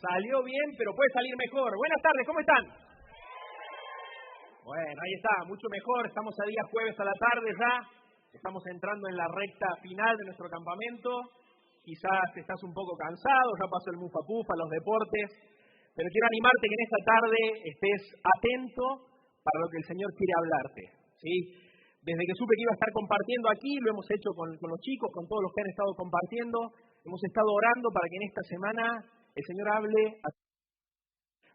Salió bien, pero puede salir mejor. Buenas tardes, ¿cómo están? Bueno, ahí está, mucho mejor. Estamos a día jueves a la tarde ya. Estamos entrando en la recta final de nuestro campamento. Quizás estás un poco cansado, ya pasó el mufa-pufa, los deportes. Pero quiero animarte que en esta tarde estés atento para lo que el Señor quiere hablarte, ¿sí? Desde que supe que iba a estar compartiendo aquí, lo hemos hecho con los chicos, con todos los que han estado compartiendo. Hemos estado orando para que en esta semana el Señor hable.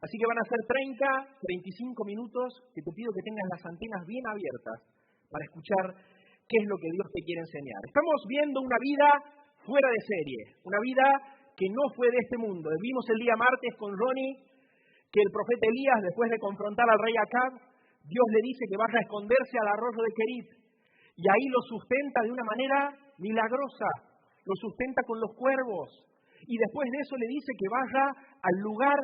Así que van a ser 35 minutos que te pido que tengas las antenas bien abiertas para escuchar qué es lo que Dios te quiere enseñar. Estamos viendo una vida fuera de serie, una vida que no fue de este mundo. Vimos el día martes con Ronnie que el profeta Elías, después de confrontar al rey Acab, Dios le dice que vaya a esconderse al arroyo de Kerit. Y ahí lo sustenta de una manera milagrosa, lo sustenta con los cuervos. Y después de eso le dice que vaya al lugar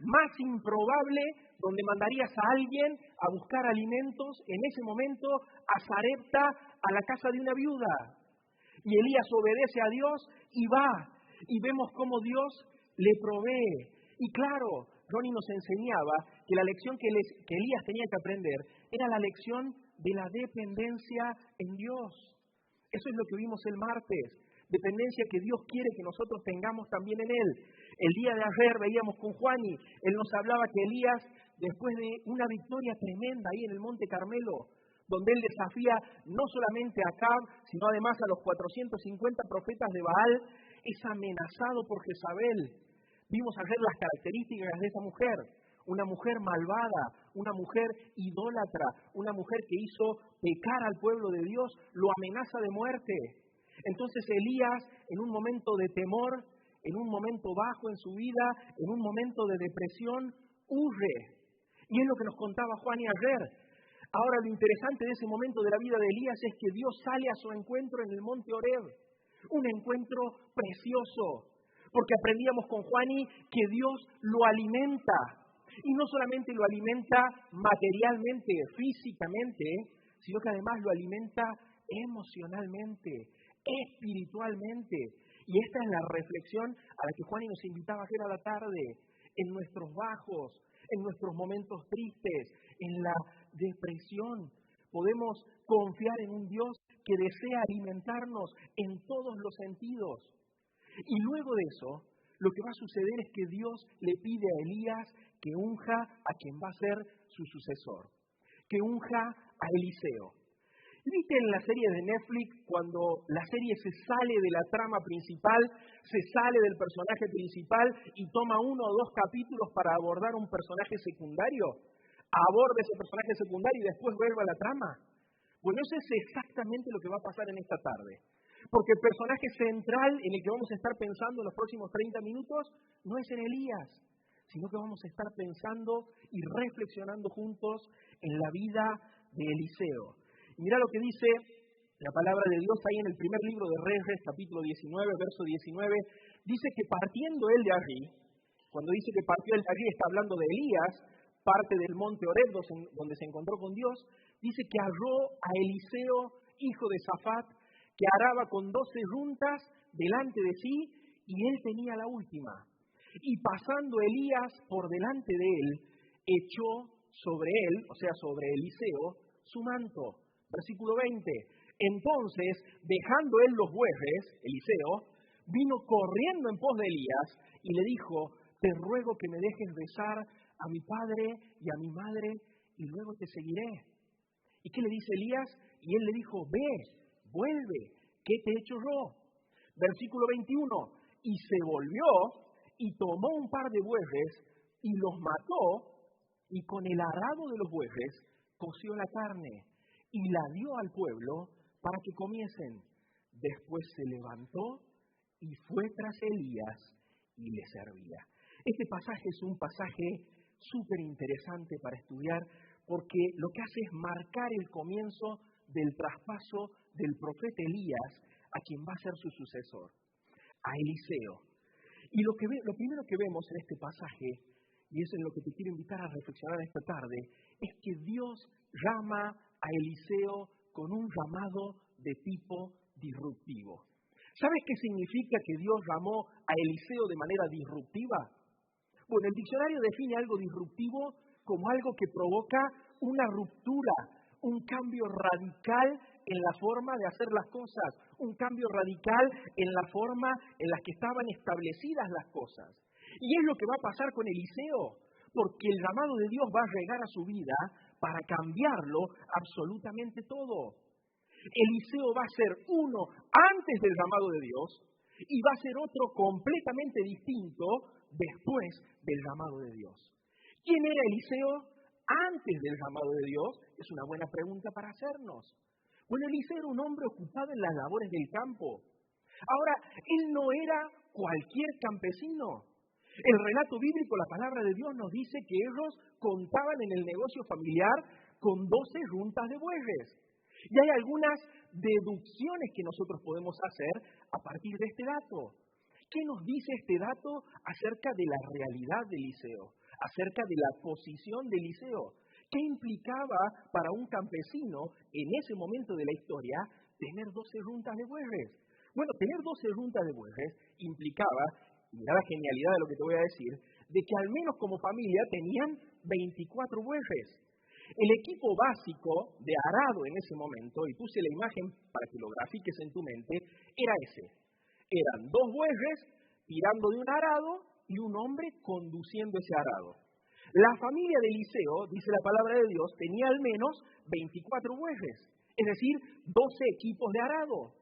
más improbable donde mandarías a alguien a buscar alimentos, en ese momento a Sarepta, a la casa de una viuda. Y Elías obedece a Dios y va. Y vemos cómo Dios le provee. Y claro, Ronnie nos enseñaba que la lección que Elías tenía que aprender era la lección de la dependencia en Dios. Eso es lo que vimos el martes. Dependencia que Dios quiere que nosotros tengamos también en Él. El día de ayer veíamos con Juani, él nos hablaba que Elías, después de una victoria tremenda ahí en el Monte Carmelo, donde él desafía no solamente a Acab, sino además a los 450 profetas de Baal, es amenazado por Jezabel. Vimos ayer las características de esa mujer. Una mujer malvada, una mujer idólatra, una mujer que hizo pecar al pueblo de Dios, lo amenaza de muerte. Entonces Elías, en un momento de temor, en un momento bajo en su vida, en un momento de depresión, huye. Y es lo que nos contaba Juan y ayer. Ahora lo interesante de ese momento de la vida de Elías es que Dios sale a su encuentro en el monte Horeb. Un encuentro precioso. Porque aprendíamos con Juani que Dios lo alimenta. Y no solamente lo alimenta materialmente, físicamente, sino que además lo alimenta emocionalmente, espiritualmente. Y esta es la reflexión a la que Juani nos invitaba ayer a la tarde. En nuestros bajos, en nuestros momentos tristes, en la depresión, podemos confiar en un Dios que desea alimentarnos en todos los sentidos. Y luego de eso, lo que va a suceder es que Dios le pide a Elías que unja a quien va a ser su sucesor, que unja a Eliseo. ¿Viste en la serie de Netflix cuando la serie se sale de la trama principal, se sale del personaje principal y toma 1 o 2 capítulos para abordar un personaje secundario? Aborda ese personaje secundario y después vuelve a la trama. Bueno, eso es exactamente lo que va a pasar en esta tarde. Porque el personaje central en el que vamos a estar pensando en los próximos 30 minutos no es en Elías, sino que vamos a estar pensando y reflexionando juntos en la vida de Eliseo. Y mira lo que dice la palabra de Dios ahí en el primer libro de Reyes, capítulo 19, verso 19. Dice que partiendo él de allí, cuando dice que partió él de allí, está hablando de Elías, parte del monte Horeb donde se encontró con Dios. Dice que halló a Eliseo, hijo de Safat, que araba con 12 yuntas delante de sí, y él tenía la última. Y pasando Elías por delante de él, echó sobre él, o sea, sobre Eliseo, su manto. Versículo 20. Entonces, dejando él los bueyes, Eliseo, vino corriendo en pos de Elías y le dijo: te ruego que me dejes besar a mi padre y a mi madre, y luego te seguiré. ¿Y qué le dice Elías? Y él le dijo: ve, vuelve, ¿qué te he hecho yo? Versículo 21. Y se volvió y tomó un par de bueyes y los mató, y con el arado de los bueyes coció la carne y la dio al pueblo para que comiesen. Después se levantó y fue tras Elías y le servía. Este pasaje es un pasaje súper interesante para estudiar, porque lo que hace es marcar el comienzo del traspaso del profeta Elías a quien va a ser su sucesor, a Eliseo. Y lo primero que vemos en este pasaje, y eso es lo que te quiero invitar a reflexionar esta tarde, es que Dios llama a Eliseo con un llamado de tipo disruptivo. ¿Sabes qué significa que Dios llamó a Eliseo de manera disruptiva? Bueno, el diccionario define algo disruptivo como algo que provoca una ruptura, un cambio radical en la forma de hacer las cosas, un cambio radical en la forma en la que estaban establecidas las cosas. Y es lo que va a pasar con Eliseo, porque el llamado de Dios va a llegar a su vida para cambiarlo absolutamente todo. Eliseo va a ser uno antes del llamado de Dios y va a ser otro completamente distinto después del llamado de Dios. ¿Quién era Eliseo antes del llamado de Dios? Es una buena pregunta para hacernos. Bueno, Eliseo era un hombre ocupado en las labores del campo. Ahora, él no era cualquier campesino. El relato bíblico, la palabra de Dios nos dice que ellos contaban en el negocio familiar con 12 yuntas de bueyes. Y hay algunas deducciones que nosotros podemos hacer a partir de este dato. ¿Qué nos dice este dato acerca de la realidad de Eliseo? Acerca de la posición de Eliseo. ¿Qué implicaba para un campesino en ese momento de la historia tener 12 yuntas de bueyes? Bueno, tener 12 yuntas de bueyes implicaba, mirá la genialidad de lo que te voy a decir, de que al menos como familia tenían 24 bueyes. El equipo básico de arado en ese momento, y puse la imagen para que lo grafiques en tu mente, era ese. Eran 2 bueyes tirando de un arado y un hombre conduciendo ese arado. La familia de Eliseo, dice la palabra de Dios, tenía al menos 24 bueyes, es decir, 12 equipos de arado.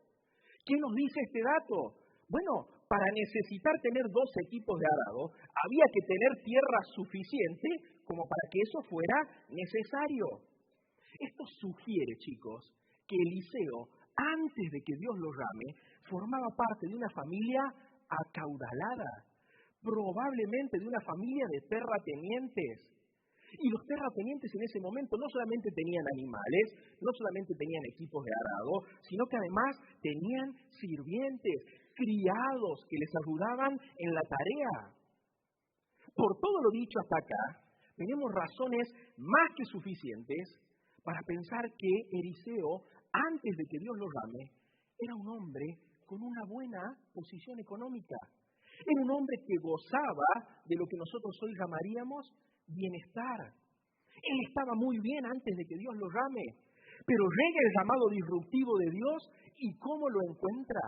¿Qué nos dice este dato? Bueno, para necesitar tener 12 equipos de arado, había que tener tierra suficiente como para que eso fuera necesario. Esto sugiere, chicos, que Eliseo, antes de que Dios lo llame, formaba parte de una familia acaudalada, probablemente de una familia de terratenientes. Y los terratenientes en ese momento no solamente tenían animales, no solamente tenían equipos de arado, sino que además tenían sirvientes, criados que les ayudaban en la tarea. Por todo lo dicho hasta acá, tenemos razones más que suficientes para pensar que Eliseo, antes de que Dios lo llame, era un hombre con una buena posición económica. Era un hombre que gozaba de lo que nosotros hoy llamaríamos bienestar. Él estaba muy bien antes de que Dios lo llame, pero llega el llamado disruptivo de Dios y ¿cómo lo encuentra?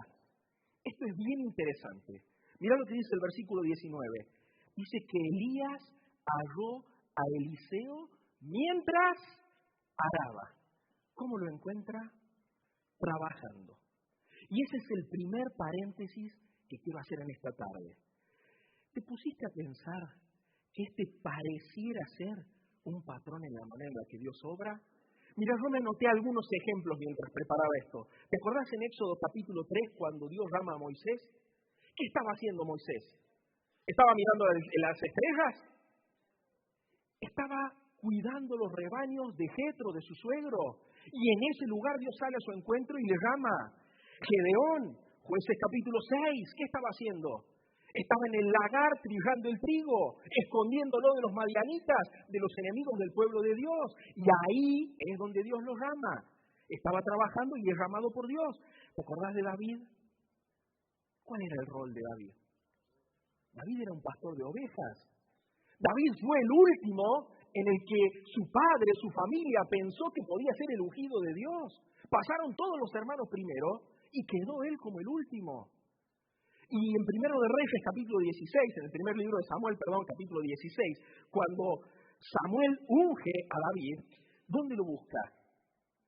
Esto es bien interesante. Mirá lo que dice el versículo 19. Dice que Elías halló a Eliseo mientras araba. ¿Cómo lo encuentra? Trabajando. Y ese es el primer paréntesis que quiero hacer en esta tarde. ¿Te pusiste a pensar que este pareciera ser un patrón en la manera en la que Dios obra? Mira, yo me anoté algunos ejemplos mientras preparaba esto. ¿Te acordás en Éxodo capítulo 3 cuando Dios llama a Moisés? ¿Qué estaba haciendo Moisés? ¿Estaba mirando las estrellas? Estaba cuidando los rebaños de Jetro, de su suegro. Y en ese lugar Dios sale a su encuentro y le llama. Gedeón, Jueces capítulo 6, ¿qué estaba haciendo? Estaba en el lagar trillando el trigo, escondiéndolo de los madianitas, de los enemigos del pueblo de Dios. Y ahí es donde Dios los llama. Estaba trabajando y es llamado por Dios. ¿Te acordás de David? ¿Cuál era el rol de David? David era un pastor de ovejas. David fue el último en el que su padre, su familia, pensó que podía ser el ungido de Dios. Pasaron todos los hermanos primero y quedó él como el último. Y en Primero de Reyes, capítulo 16, en el primer libro de Samuel, capítulo 16, cuando Samuel unge a David, ¿dónde lo busca?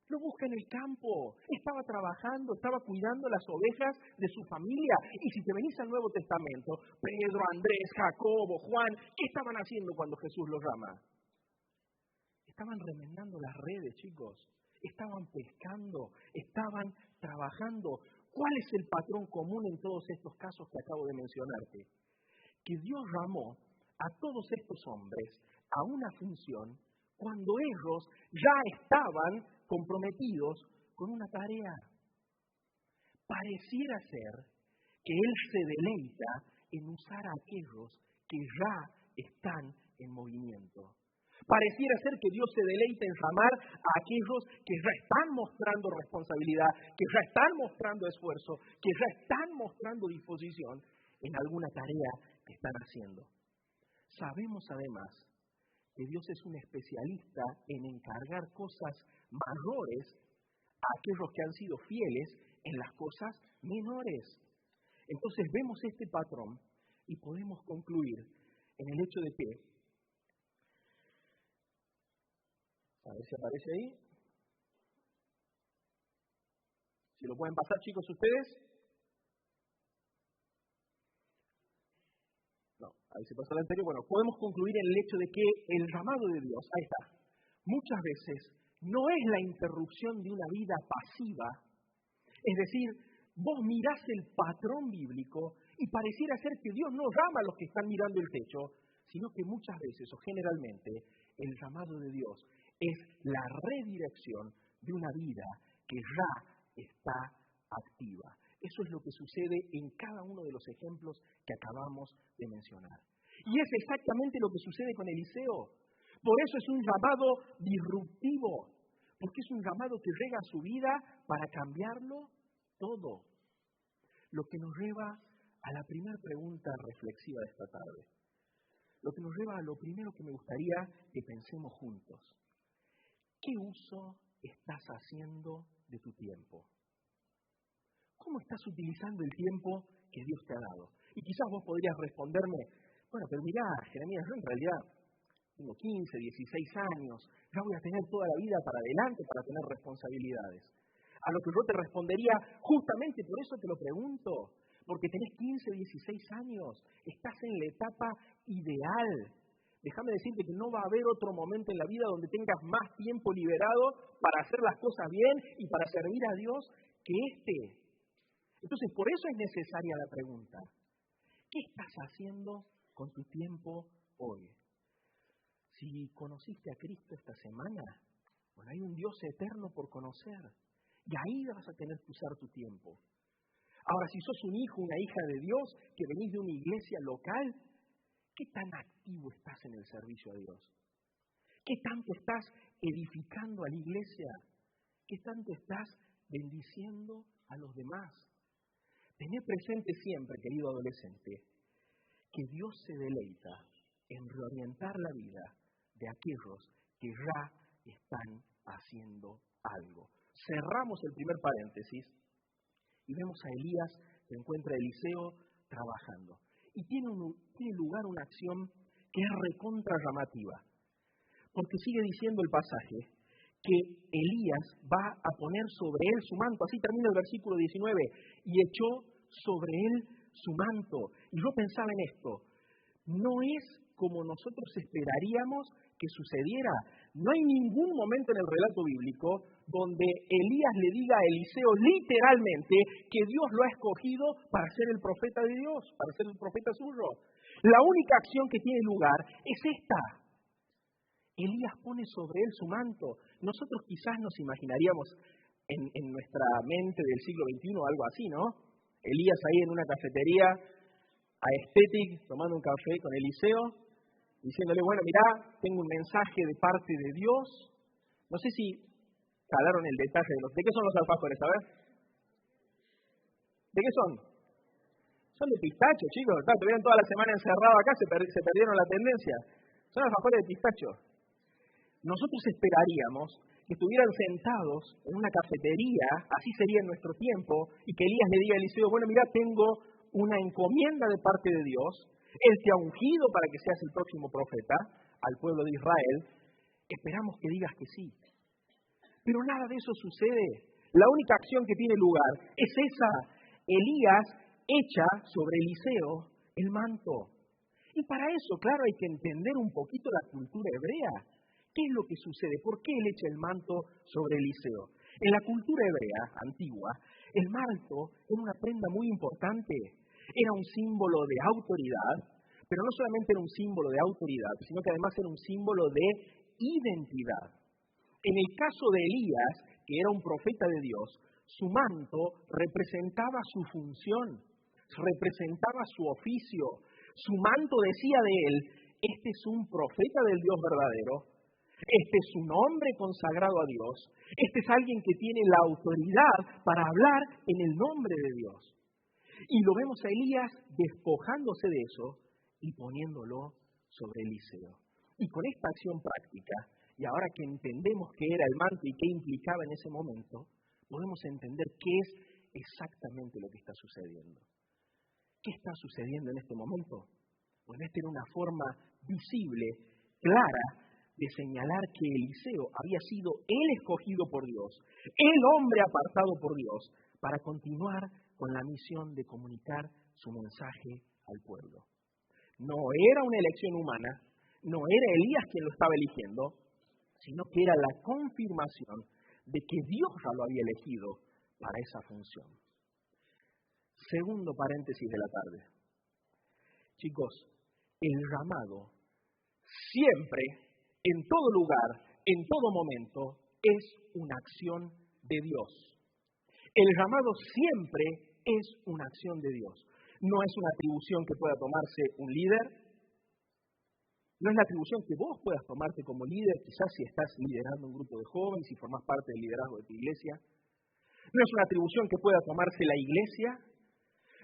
Lo busca en el campo. Estaba trabajando, estaba cuidando las ovejas de su familia. Y si te venís al Nuevo Testamento, Pedro, Andrés, Jacobo, Juan, ¿qué estaban haciendo cuando Jesús los llama? Estaban remendando las redes, chicos. Estaban pescando, estaban trabajando. ¿Cuál es el patrón común en todos estos casos que acabo de mencionarte? Que Dios llamó a todos estos hombres a una función cuando ellos ya estaban comprometidos con una tarea. Pareciera ser que Él se deleita en usar a aquellos que ya están en movimiento. Pareciera ser que Dios se deleita en llamar a aquellos que ya están mostrando responsabilidad, que ya están mostrando esfuerzo, que ya están mostrando disposición en alguna tarea que están haciendo. sabemos además que Dios es un especialista en encargar cosas mayores a aquellos que han sido fieles en las cosas menores. Entonces vemos este patrón y podemos concluir en el hecho de que, a ver si aparece ahí, si lo pueden pasar chicos ustedes. No, ahí se pasó el anterior. Bueno, podemos concluir en el hecho de que el llamado de Dios, ahí está, muchas veces no es la interrupción de una vida pasiva. Es decir, vos mirás el patrón bíblico y pareciera ser que Dios no llama a los que están mirando el techo, sino que muchas veces o generalmente el llamado de Dios es la redirección de una vida que ya está activa. Eso es lo que sucede en cada uno de los ejemplos que acabamos de mencionar. Y es exactamente lo que sucede con Eliseo. Por eso es un llamado disruptivo, porque es un llamado que llega a su vida para cambiarlo todo. Lo que nos lleva a la primera pregunta reflexiva de esta tarde. Lo que nos lleva a lo primero que me gustaría que pensemos juntos. ¿Qué uso estás haciendo de tu tiempo? ¿Cómo estás utilizando el tiempo que Dios te ha dado? Y quizás vos podrías responderme, bueno, pero mirá, Jeremías, yo en realidad tengo 15, 16 años, ya voy a tener toda la vida para adelante para tener responsabilidades. A lo que yo te respondería, justamente por eso te lo pregunto, porque tenés 15, 16 años, estás en la etapa ideal. Déjame decirte que no va a haber otro momento en la vida donde tengas más tiempo liberado para hacer las cosas bien y para servir a Dios que este. Entonces, por eso es necesaria la pregunta. ¿Qué estás haciendo con tu tiempo hoy? Si conociste a Cristo esta semana, bueno, hay un Dios eterno por conocer. Y ahí vas a tener que usar tu tiempo. Ahora, si sos un hijo, una hija de Dios, que venís de una iglesia local, ¿qué tan activo estás en el servicio a Dios? ¿Qué tanto estás edificando a la iglesia? ¿Qué tanto estás bendiciendo a los demás? Tené presente siempre, querido adolescente, que Dios se deleita en reorientar la vida de aquellos que ya están haciendo algo. Cerramos el primer paréntesis y vemos a Elías que encuentra a Eliseo trabajando. Y tiene lugar una acción que es recontra llamativa. Porque sigue diciendo el pasaje que Elías va a poner sobre él su manto. Así termina el versículo 19. Y echó sobre él su manto. Y yo pensaba en esto. No es como nosotros esperaríamos que sucediera. No hay ningún momento en el relato bíblico donde Elías le diga a Eliseo literalmente que Dios lo ha escogido para ser el profeta de Dios, para ser el profeta suyo. La única acción que tiene lugar es esta. Elías pone sobre él su manto. Nosotros quizás nos imaginaríamos en nuestra mente del siglo XXI algo así, ¿no? Elías ahí en una cafetería, aesthetic, tomando un café con Eliseo, diciéndole, bueno, mirá, tengo un mensaje de parte de Dios. No sé si calaron el detalle ¿de qué son los alfajores? A ver. ¿De qué son? Son de pistacho, chicos. Estuvieron toda la semana encerrados acá, se perdieron la tendencia. Son alfajores de pistacho. Nosotros esperaríamos que estuvieran sentados en una cafetería, así sería en nuestro tiempo, y que Elías le diga a Eliseo, bueno, mira, tengo una encomienda de parte de Dios, Él te ha ungido para que seas el próximo profeta al pueblo de Israel, esperamos que digas que sí. Pero nada de eso sucede. La única acción que tiene lugar es esa. Elías echa sobre Eliseo el manto. Y para eso, claro, hay que entender un poquito la cultura hebrea. ¿Qué es lo que sucede? ¿Por qué él echa el manto sobre Eliseo? En la cultura hebrea antigua, el manto era una prenda muy importante. Era un símbolo de autoridad, pero no solamente era un símbolo de autoridad, sino que además era un símbolo de identidad. En el caso de Elías, que era un profeta de Dios, su manto representaba su función, representaba su oficio. Su manto decía de él, este es un profeta del Dios verdadero, este es un hombre consagrado a Dios, este es alguien que tiene la autoridad para hablar en el nombre de Dios. Y lo vemos a Elías despojándose de eso y poniéndolo sobre Eliseo. Y con esta acción práctica, y ahora que entendemos qué era el manto y qué implicaba en ese momento, podemos entender qué es exactamente lo que está sucediendo. ¿Qué está sucediendo en este momento? Pues esta era una forma visible, clara, de señalar que Eliseo había sido el escogido por Dios, el hombre apartado por Dios, para continuar con la misión de comunicar su mensaje al pueblo. No era una elección humana, no era Elías quien lo estaba eligiendo, sino que era la confirmación de que Dios ya lo había elegido para esa función. Segundo paréntesis de la tarde. Chicos, el llamado siempre, en todo lugar, en todo momento, es una acción de Dios. El llamado siempre es una acción de Dios. No es una atribución que pueda tomarse un líder. No es la atribución que vos puedas tomarte como líder, quizás si estás liderando un grupo de jóvenes, si formás parte del liderazgo de tu iglesia. No es una atribución que pueda tomarse la iglesia.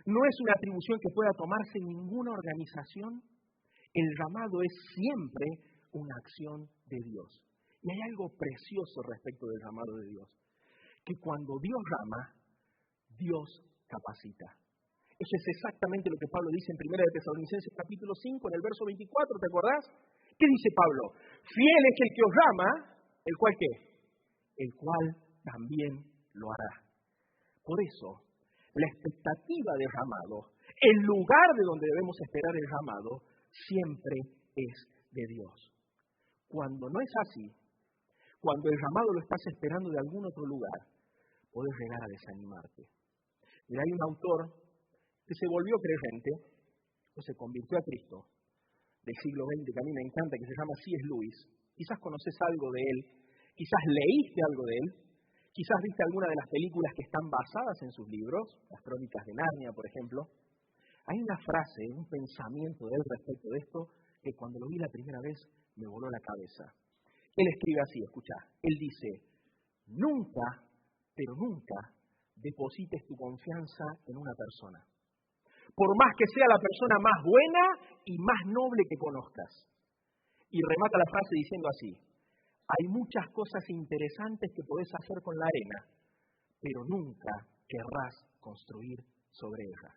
No es una atribución que pueda tomarse ninguna organización. El llamado es siempre una acción de Dios. Y hay algo precioso respecto del llamado de Dios. Que cuando Dios llama, Dios capacita. Eso es exactamente lo que Pablo dice en 1 de Tesalonicenses capítulo 5, en el verso 24, ¿te acordás? ¿Qué dice Pablo? Fiel es el que os llama, ¿el cual qué? El cual también lo hará. Por eso, la expectativa del llamado, el lugar de donde debemos esperar el llamado, siempre es de Dios. Cuando no es así, cuando el llamado lo estás esperando de algún otro lugar, podés llegar a desanimarte. Mira, hay un autor que se volvió creyente, o se convirtió a Cristo, del siglo XX, que a mí me encanta, que se llama C.S. Lewis. Quizás conoces algo de él, quizás leíste algo de él, quizás viste alguna de las películas que están basadas en sus libros, las Crónicas de Narnia, por ejemplo. Hay una frase, un pensamiento de él respecto de esto, que cuando lo vi la primera vez me voló la cabeza. Él escribe así, escucha, él dice, nunca, pero nunca, deposites tu confianza en una persona. Por más que sea la persona más buena y más noble que conozcas. Y remata la frase diciendo así, hay muchas cosas interesantes que podés hacer con la arena, pero nunca querrás construir sobre ella.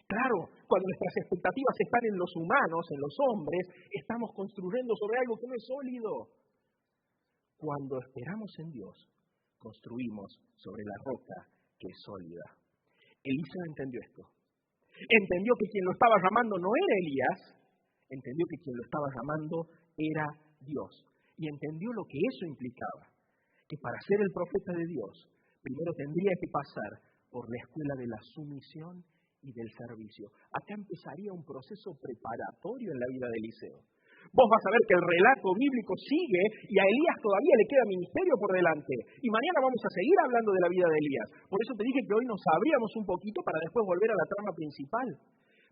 Claro, cuando nuestras expectativas están en los humanos, en los hombres, estamos construyendo sobre algo que no es sólido. Cuando esperamos en Dios, construimos sobre la roca que es sólida. Eliseo entendió esto. Entendió que quien lo estaba llamando no era Elías, entendió que quien lo estaba llamando era Dios. Y entendió lo que eso implicaba, que para ser el profeta de Dios, primero tendría que pasar por la escuela de la sumisión y del servicio. Acá empezaría un proceso preparatorio en la vida de Eliseo. Vos vas a ver que el relato bíblico sigue y a Elías todavía le queda ministerio por delante. Y mañana vamos a seguir hablando de la vida de Elías. Por eso te dije que hoy nos abríamos un poquito para después volver a la trama principal.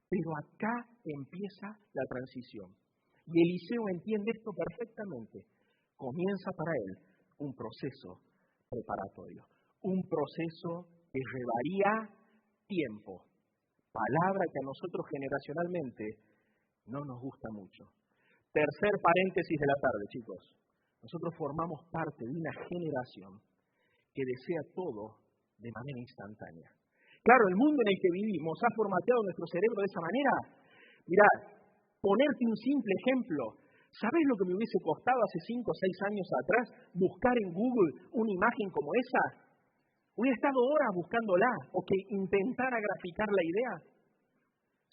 Pero acá empieza la transición. Y Eliseo entiende esto perfectamente. Comienza para él un proceso preparatorio. Un proceso que llevaría tiempo. Palabra que a nosotros generacionalmente no nos gusta mucho. Tercer paréntesis de la tarde, chicos. Nosotros formamos parte de una generación que desea todo de manera instantánea. Claro, el mundo en el que vivimos ha formateado nuestro cerebro de esa manera. Mirá, ponerte un simple ejemplo. ¿Sabés lo que me hubiese costado hace 5 o 6 años atrás buscar en Google una imagen como esa? Hubiera estado horas buscándola o que intentara graficar la idea.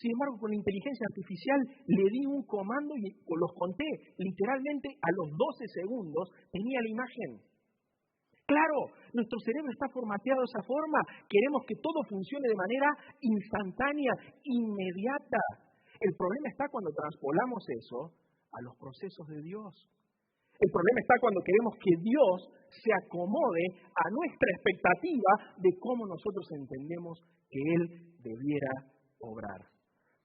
Sin embargo, con la inteligencia artificial le di un comando y los conté. Literalmente a los 12 segundos tenía la imagen. Claro, nuestro cerebro está formateado de esa forma. Queremos que todo funcione de manera instantánea, inmediata. El problema está cuando transpolamos eso a los procesos de Dios. El problema está cuando queremos que Dios se acomode a nuestra expectativa de cómo nosotros entendemos que Él debiera obrar.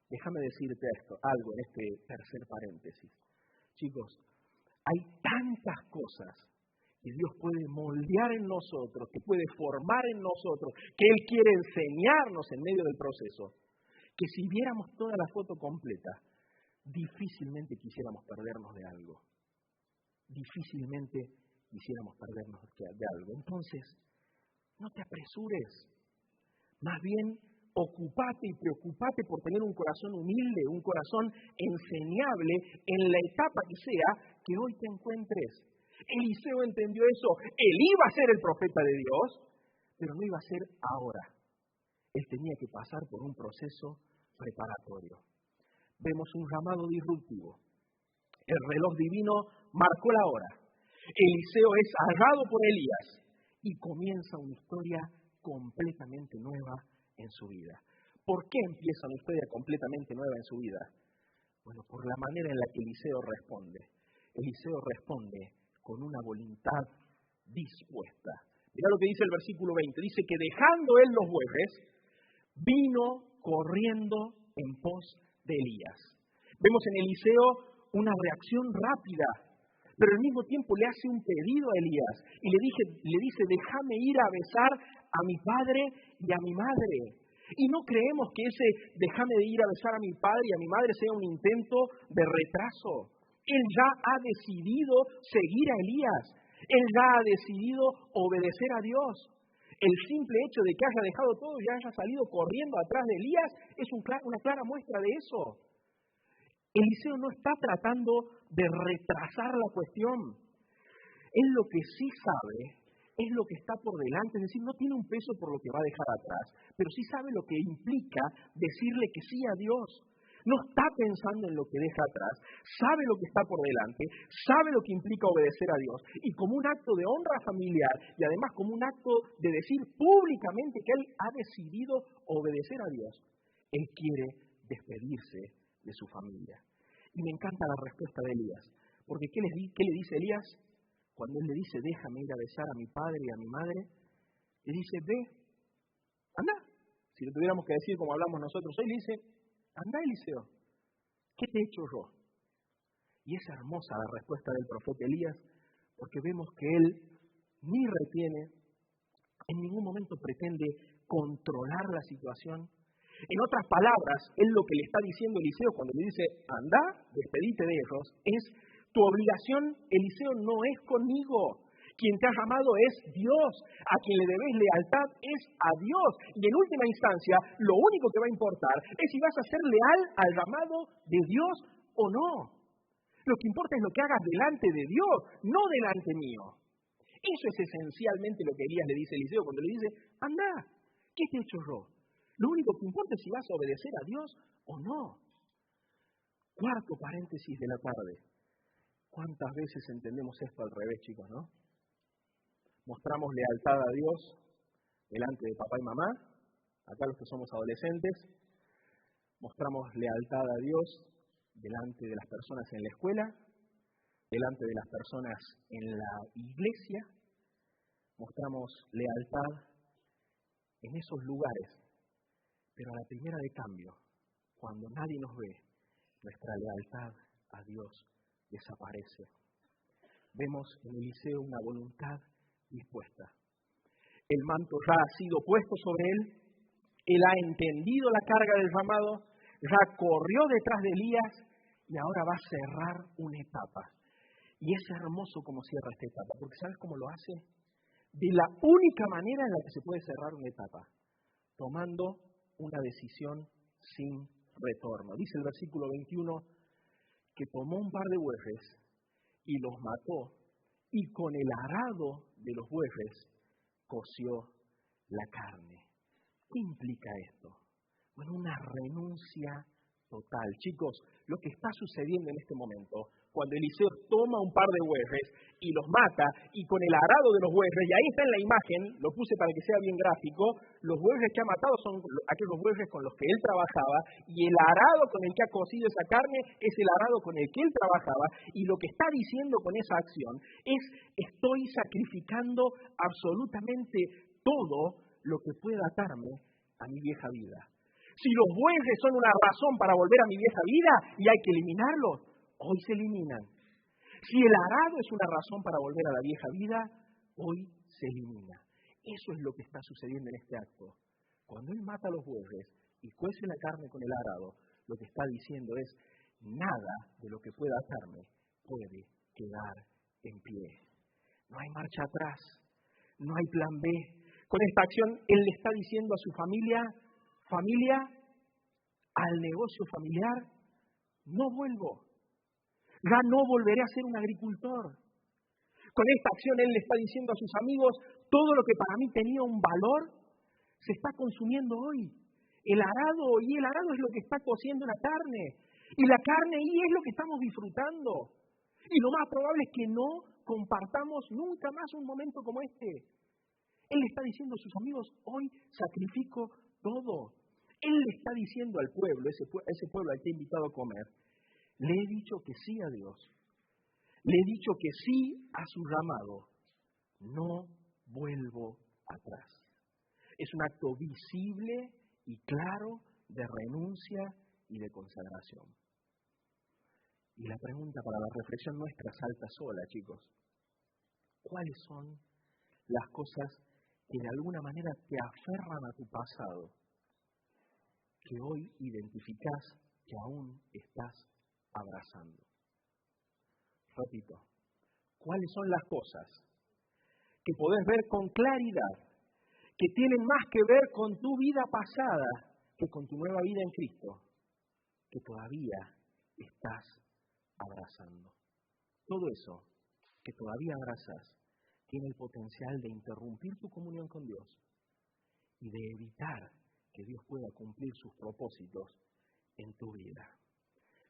Déjame decirte algo en este tercer paréntesis. Chicos, hay tantas cosas que Dios puede moldear en nosotros, que puede formar en nosotros, que Él quiere enseñarnos en medio del proceso, que si viéramos toda la foto completa, difícilmente quisiéramos perdernos de algo. Difícilmente quisiéramos perdernos de algo. Entonces, no te apresures. Más bien, ocupate y preocupate por tener un corazón humilde, un corazón enseñable en la etapa que sea que hoy te encuentres. Eliseo entendió eso. Él iba a ser el profeta de Dios, pero no iba a ser ahora. Él tenía que pasar por un proceso preparatorio. Vemos un llamado disruptivo. El reloj divino marcó la hora. Eliseo es hallado por Elías y comienza una historia completamente nueva en su vida. ¿Por qué empieza una historia completamente nueva en su vida? Bueno, por la manera en la que Eliseo responde. Eliseo responde con una voluntad dispuesta. Mirá lo que dice el versículo 20. Dice que dejando él los bueyes, vino corriendo en pos de Elías. Vemos en Eliseo una reacción rápida, pero al mismo tiempo le hace un pedido a Elías y le dice, déjame ir a besar a mi padre y a mi madre. Y no creemos que ese déjame ir a besar a mi padre y a mi madre sea un intento de retraso. Él ya ha decidido seguir a Elías. Él ya ha decidido obedecer a Dios. El simple hecho de que haya dejado todo y haya salido corriendo atrás de Elías es una clara muestra de eso. Eliseo no está tratando de retrasar la cuestión. Él lo que sí sabe es lo que está por delante, es decir, no tiene un peso por lo que va a dejar atrás, pero sí sabe lo que implica decirle que sí a Dios. No está pensando en lo que deja atrás, sabe lo que está por delante, sabe lo que implica obedecer a Dios. Y como un acto de honra familiar y además como un acto de decir públicamente que él ha decidido obedecer a Dios, él quiere despedirse de su familia. Y me encanta la respuesta de Elías, porque ¿qué le dice Elías? Cuando él le dice, déjame ir a besar a mi padre y a mi madre, le dice, ve, anda. Si lo tuviéramos que decir como hablamos nosotros hoy, le dice, anda Eliseo, ¿qué te he hecho yo? Y es hermosa la respuesta del profeta Elías, porque vemos que él ni retiene, en ningún momento pretende controlar la situación. En otras palabras, él lo que le está diciendo a Eliseo cuando le dice, anda, despedite de ellos, es, tu obligación, Eliseo, no es conmigo. Quien te ha llamado es Dios. A quien le debes lealtad es a Dios. Y en última instancia, lo único que va a importar es si vas a ser leal al llamado de Dios o no. Lo que importa es lo que hagas delante de Dios, no delante mío. Eso es esencialmente lo que Elías le dice a Eliseo cuando le dice, anda, ¿qué te he hecho yo? Lo único que importa es si vas a obedecer a Dios o no. Cuarto paréntesis de la tarde. ¿Cuántas veces entendemos esto al revés, chicos, no? Mostramos lealtad a Dios delante de papá y mamá, acá los que somos adolescentes. Mostramos lealtad a Dios delante de las personas en la escuela, delante de las personas en la iglesia. Mostramos lealtad en esos lugares. Pero a la primera de cambio, cuando nadie nos ve, nuestra lealtad a Dios desaparece. Vemos en Eliseo una voluntad dispuesta. El manto ya ha sido puesto sobre él, él ha entendido la carga del llamado, ya corrió detrás de Elías y ahora va a cerrar una etapa. Y es hermoso cómo cierra esta etapa, porque ¿sabes cómo lo hace? De la única manera en la que se puede cerrar una etapa, tomando una decisión sin retorno. Dice el versículo 21 que tomó un par de bueyes y los mató y con el arado de los bueyes coció la carne. ¿Qué implica esto? Bueno, una renuncia total. Chicos, lo que está sucediendo en este momento, cuando Eliseo toma un par de bueyes y los mata, y con el arado de los bueyes, y ahí está en la imagen, lo puse para que sea bien gráfico, los bueyes que ha matado son aquellos bueyes con los que él trabajaba, y el arado con el que ha cocido esa carne es el arado con el que él trabajaba, y lo que está diciendo con esa acción es, estoy sacrificando absolutamente todo lo que pueda atarme a mi vieja vida. Si los bueyes son una razón para volver a mi vieja vida y hay que eliminarlos, hoy se eliminan. Si el arado es una razón para volver a la vieja vida, hoy se elimina. Eso es lo que está sucediendo en este acto. Cuando él mata a los bueyes y cuece la carne con el arado, lo que está diciendo es, nada de lo que pueda hacerme puede quedar en pie. No hay marcha atrás, no hay plan B. Con esta acción, él le está diciendo a su familia, al negocio familiar, no vuelvo. Ya no volveré a ser un agricultor. Con esta acción, él le está diciendo a sus amigos, todo lo que para mí tenía un valor, se está consumiendo hoy. El arado es lo que está cociendo la carne. Y la carne ahí es lo que estamos disfrutando. Y lo más probable es que no compartamos nunca más un momento como este. Él le está diciendo a sus amigos, hoy sacrifico todo. Él le está diciendo al pueblo, ese pueblo al que he invitado a comer, le he dicho que sí a Dios. Le he dicho que sí a su llamado. No vuelvo atrás. Es un acto visible y claro de renuncia y de consagración. Y la pregunta para la reflexión nuestra salta sola, chicos. ¿Cuáles son las cosas que de alguna manera te aferran a tu pasado, que hoy identificás que aún estás abrazando? Repito, ¿cuáles son las cosas que podés ver con claridad, que tienen más que ver con tu vida pasada que con tu nueva vida en Cristo, que todavía estás abrazando? Todo eso que todavía abrazas tiene el potencial de interrumpir tu comunión con Dios y de evitar que Dios pueda cumplir sus propósitos en tu vida.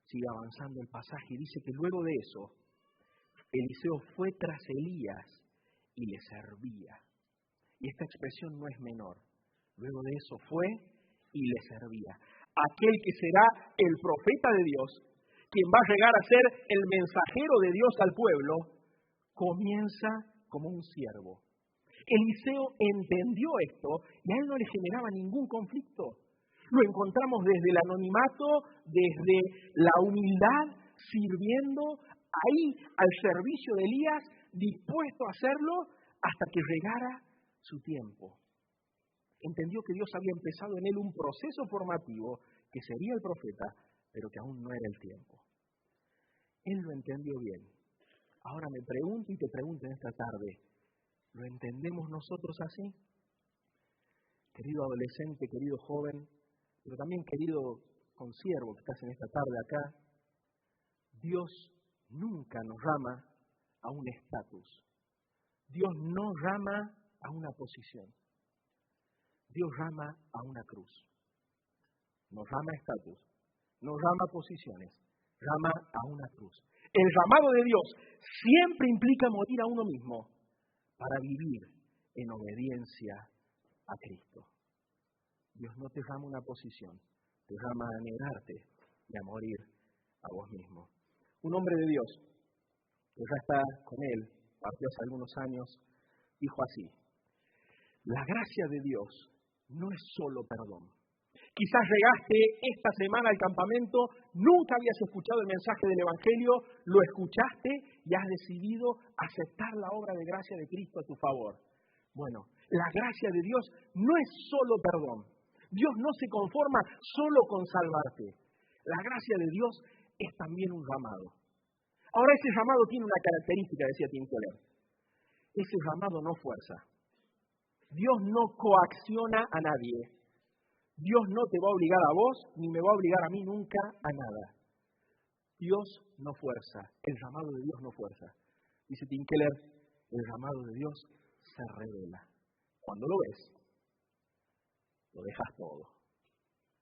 Sigue avanzando el pasaje y dice que luego de eso, Eliseo fue tras Elías y le servía. Y esta expresión no es menor. Luego de eso fue y le servía. Aquel que será el profeta de Dios, quien va a llegar a ser el mensajero de Dios al pueblo, comienza como un siervo. Eliseo entendió esto y a él no le generaba ningún conflicto. Lo encontramos desde el anonimato, desde la humildad, sirviendo ahí al servicio de Elías, dispuesto a hacerlo hasta que llegara su tiempo. Entendió que Dios había empezado en él un proceso formativo que sería el profeta, pero que aún no era el tiempo. Él lo entendió bien. Ahora me pregunto y te pregunto en esta tarde, ¿lo entendemos nosotros así? Querido adolescente, querido joven, pero también querido consiervo que estás en esta tarde acá, Dios nunca nos llama a un estatus. Dios no llama a una posición. Dios llama a una cruz. No llama a estatus, no llama a posiciones, llama a una cruz. El llamado de Dios siempre implica morir a uno mismo para vivir en obediencia a Cristo. Dios no te llama a una posición, te llama a negarte y a morir a vos mismo. Un hombre de Dios, que ya está con él, partió hace algunos años, dijo así: la gracia de Dios no es solo perdón. Quizás llegaste esta semana al campamento, nunca habías escuchado el mensaje del Evangelio, lo escuchaste y has decidido aceptar la obra de gracia de Cristo a tu favor. Bueno, la gracia de Dios no es solo perdón. Dios no se conforma solo con salvarte. La gracia de Dios es también un llamado. Ahora, ese llamado tiene una característica, decía Tim Keller. Ese llamado no fuerza. Dios no coacciona a nadie. Dios no te va a obligar a vos, ni me va a obligar a mí nunca a nada. Dios no fuerza. El llamado de Dios no fuerza. Dice Tim Keller, el llamado de Dios se revela. Cuando lo ves, lo dejas todo.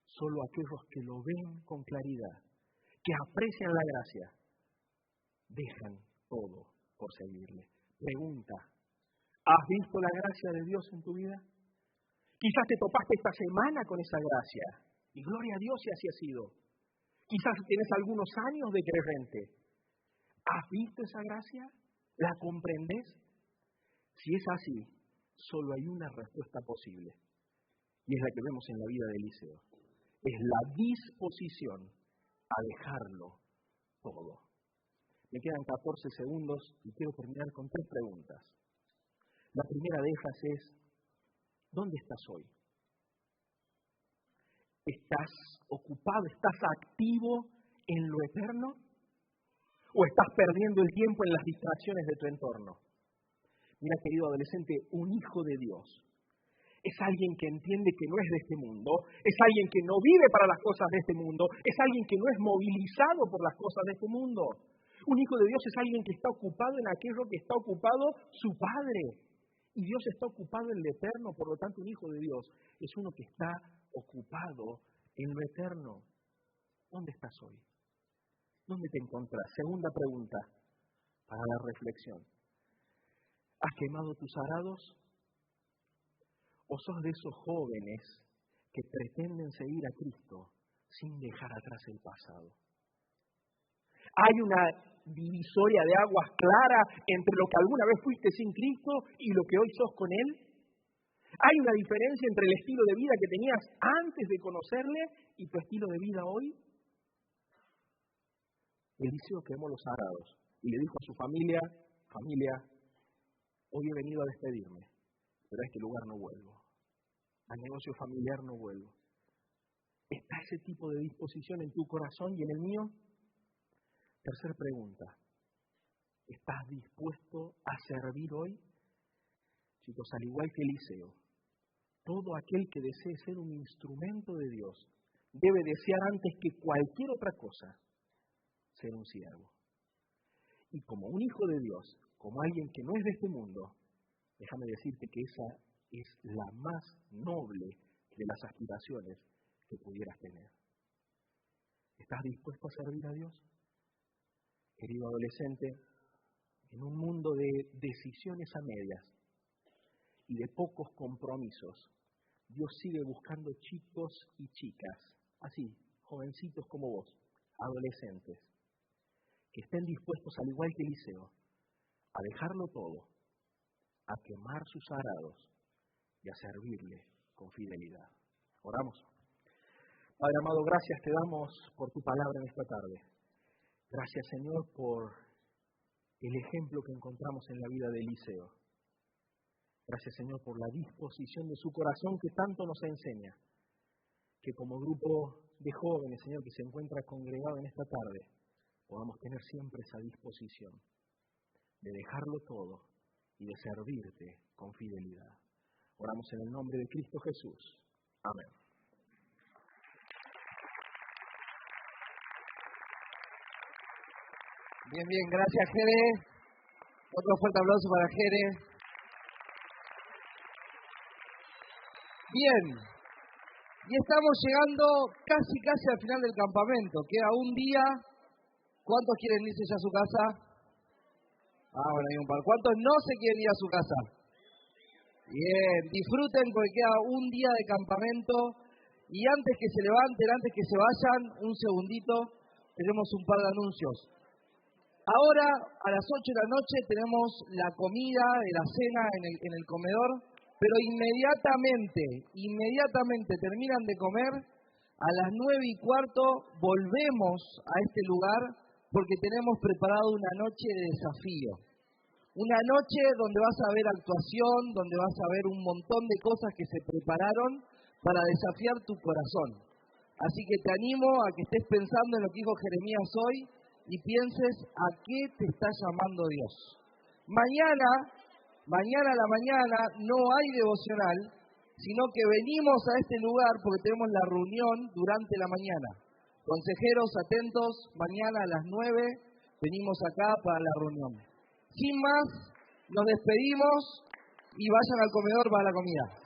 Solo aquellos que lo ven con claridad, que aprecian la gracia, dejan todo por seguirle. Pregunta, ¿has visto la gracia de Dios en tu vida? Quizás te topaste esta semana con esa gracia, y gloria a Dios si así ha sido. Quizás tienes algunos años de creyente. ¿Has visto esa gracia? ¿La comprendes? Si es así, solo hay una respuesta posible, y es la que vemos en la vida de Eliseo. Es la disposición a dejarlo todo. Me quedan 14 segundos y quiero terminar con 3 preguntas. La primera de ellas es, ¿dónde estás hoy? ¿Estás ocupado, estás activo en lo eterno? ¿O estás perdiendo el tiempo en las distracciones de tu entorno? Mira, querido adolescente, un hijo de Dios es alguien que entiende que no es de este mundo, es alguien que no vive para las cosas de este mundo, es alguien que no es movilizado por las cosas de este mundo. Un hijo de Dios es alguien que está ocupado en aquello que está ocupado su Padre. Y Dios está ocupado en lo eterno, por lo tanto un hijo de Dios es uno que está ocupado en lo eterno. ¿Dónde estás hoy? ¿Dónde te encontrás? Segunda pregunta para la reflexión. ¿Has quemado tus arados? ¿O sos de esos jóvenes que pretenden seguir a Cristo sin dejar atrás el pasado? ¿Hay una divisoria de aguas clara entre lo que alguna vez fuiste sin Cristo y lo que hoy sos con Él? ¿Hay una diferencia entre el estilo de vida que tenías antes de conocerle y tu estilo de vida hoy? Eliseo quemó los arados y le dijo a su familia, hoy he venido a despedirme, pero a este lugar no vuelvo. Al negocio familiar no vuelvo. ¿Está ese tipo de disposición en tu corazón y en el mío? Tercera pregunta. ¿Estás dispuesto a servir hoy? Chicos, al igual que Eliseo, todo aquel que desee ser un instrumento de Dios debe desear antes que cualquier otra cosa ser un siervo. Y como un hijo de Dios, como alguien que no es de este mundo, déjame decirte que esa es la más noble de las aspiraciones que pudieras tener. ¿Estás dispuesto a servir a Dios? Querido adolescente, en un mundo de decisiones a medias y de pocos compromisos, Dios sigue buscando chicos y chicas, así, jovencitos como vos, adolescentes, que estén dispuestos, al igual que Eliseo, a dejarlo todo, a quemar sus arados y a servirle con fidelidad. Oramos. Padre amado, gracias te damos por tu palabra en esta tarde. Gracias, Señor, por el ejemplo que encontramos en la vida de Eliseo. Gracias, Señor, por la disposición de su corazón que tanto nos enseña. Que como grupo de jóvenes, Señor, que se encuentra congregado en esta tarde, podamos tener siempre esa disposición de dejarlo todo y de servirte con fidelidad. Oramos en el nombre de Cristo Jesús. Amén. Bien, gracias, Jere. Otro fuerte aplauso para Jere. Bien, y estamos llegando casi al final del campamento. Queda un día. ¿Cuántos quieren irse ya a su casa? Bueno, hay un par. ¿Cuántos no se quieren ir a su casa? Bien, disfruten porque queda un día de campamento. Y antes que se levanten, antes que se vayan, un segundito, tenemos un par de anuncios. Ahora, a las 8 de la noche, tenemos la comida de la cena en el comedor, pero inmediatamente terminan de comer, a las 9:15 volvemos a este lugar porque tenemos preparado una noche de desafío. Una noche donde vas a ver actuación, donde vas a ver un montón de cosas que se prepararon para desafiar tu corazón. Así que te animo a que estés pensando en lo que dijo Jeremías hoy, y pienses a qué te está llamando Dios. Mañana a la mañana no hay devocional, sino que venimos a este lugar porque tenemos la reunión durante la mañana. Consejeros, atentos, mañana a las 9 venimos acá para la reunión. Sin más, nos despedimos y vayan al comedor para la comida.